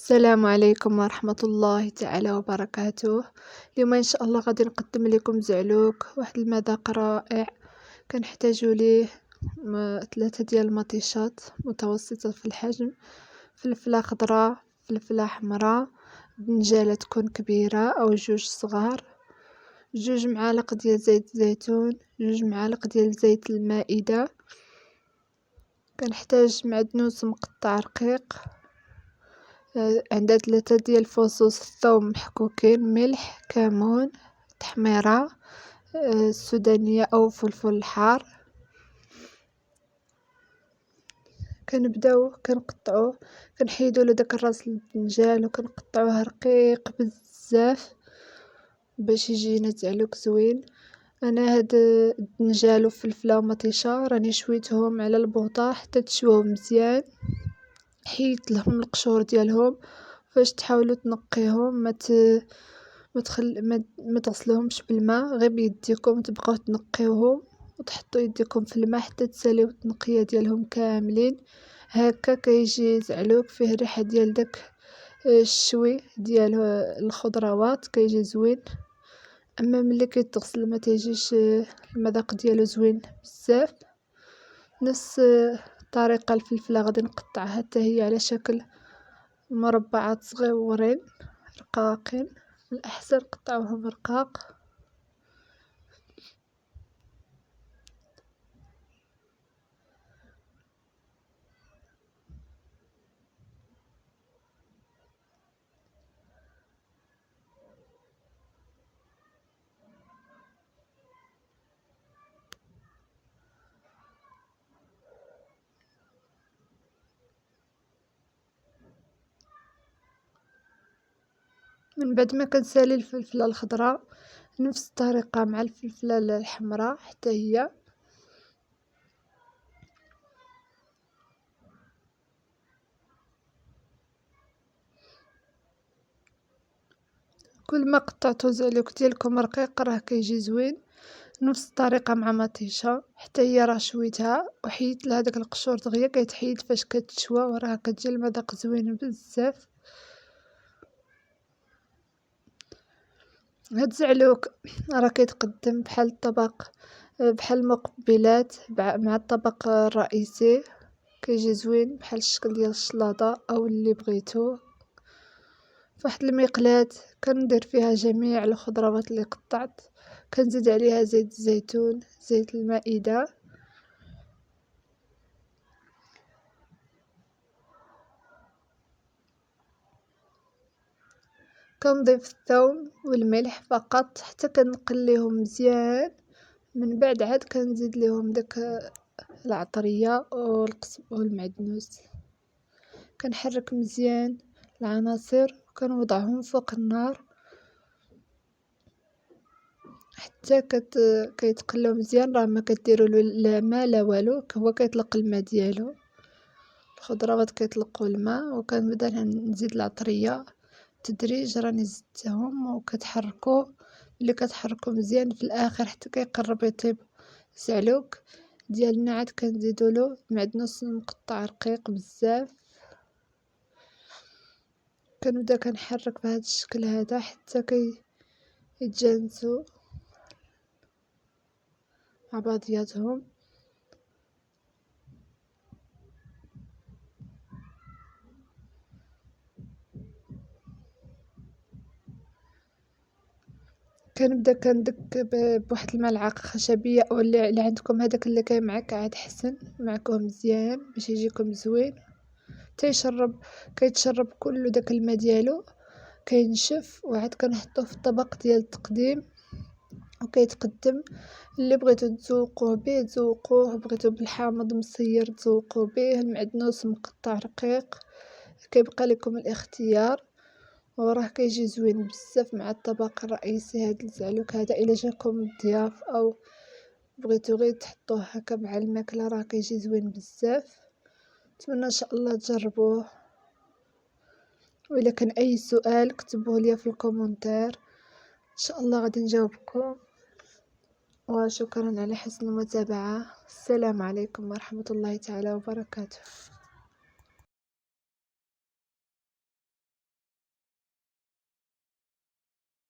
السلام عليكم ورحمة الله تعالى وبركاته. اليوم ان شاء الله غادي نقدم لكم زعلوك، واحد المذاق رائع. كنحتاجو ليه 3 ديال المطيشات متوسطة في الحجم، فلفلة خضراء، فلفلة حمراء، بنجالة تكون كبيرة او 2 صغار، 2 معالق ديال زيت الزيتون، 2 معالق ديال زيت المائدة. كنحتاج معدنوس مقطع رقيق، عندها 3 ديال فصوص الثوم محكوكين، ملح، كمون، تحميرة السودانية او فلفل حار. كنبداو كنقطعوه، كنحيدولو داك الراس البنجال وكنقطعوه رقيق بزاف باش يجينا زعلوك زوين. انا هاد الدنجال والفلفله ومطيشه راني شويتهم على البوطه حتى تشواو مزيان، حيدت لهم القشور ديالهم. فاش تحاولوا تنقيهم ما تغسلوهمش بالماء، غير بيديكم تبقاو تنقيوهم وتحطوا يديكم في الماء حتى تساليو التنقيه ديالهم كاملين. هكا كيجي زعلوك فيه ريحه ديال داك الشوي ديال الخضروات، كيجي زوين. اما ملي كيتغسل ما تيجيش المذاق ديالو زوين بزاف. نفس الطريقه الفلفله غادي نقطعها حتى هي على شكل مربعات صغيورين رقاقين، الأحسن قطعوهم رقاق. من بعد ما كنسالي الفلفله الخضراء نفس الطريقه مع الفلفله الحمراء حتى هي. كل ما قطعتو زعلوك ديالكم رقيق راه كيجي زوين. نفس الطريقه مع مطيشه حتى هي راه شويتها وحيدت لها داك القشور دغيا كيتحيد فاش كتشوى، وراه كتجي المذاق زوين بزاف. هاد الزعلوك راه كيتقدم بحال الطبق، بحال المقبلات مع الطبق الرئيسي، كيجي زوين بحال الشكل ديال الشلاضه او اللي بغيتو. فواحد المقلاة كندير فيها جميع الخضروات اللي قطعت، كنزيد عليها زيت الزيتون، زيت المائدة، كنضيف الثوم والملح فقط حتى كنقليهم مزيان. من بعد عاد كنزيد ليهم داك العطريه والمعدنوس، كنحرك مزيان العناصر وكنوضعهم فوق النار حتى كيتقلاو مزيان. راه ما كديروا لا ماء لا والو، هو كيطلق الماء ديالو، الخضروات كيطلقوا الماء. وكنبدا نزيد العطريه تدريج، راني زدتهم وكتحركوا. ملي كتحركوا مزيان في الاخر حتى كيقرب يطيب الزعلوك ديالنا عاد كنزيدولو معدنوس مقطع رقيق بزاف. كنبدا كنحرك بهذا الشكل هذا حتى يتجانسوا مع بعضياتهم. كنبدا كندك بواحد الملعقه خشبيه او اللي عندكم، هذاك اللي كاين معاك عاد حسن معكم مزيان باش يجيكم زوين. كيتشرب كل داك الماء ديالو، كينشف وعاد كنحطوه في الطبق ديال التقديم وكيتقدم. اللي بغيتو تذوقوه به تذوقوه، بغيتو بالحامض مصير تذوقوه به، المعدنوس مقطع رقيق، كيبقى لكم الاختيار. وراه كيجي زوين بزاف مع الطبق الرئيسي هاد الزعلوك هذا. الا جاكم الضياف او بغيتو غير تحطوه هكا مع الماكله راه كيجي زوين بزاف. نتمنى ان شاء الله تجربوه، وإلا كان اي سؤال كتبوه لي في الكومنتير ان شاء الله غادي نجاوبكم. وشكرا على حسن المتابعة. السلام عليكم ورحمة الله تعالى وبركاته.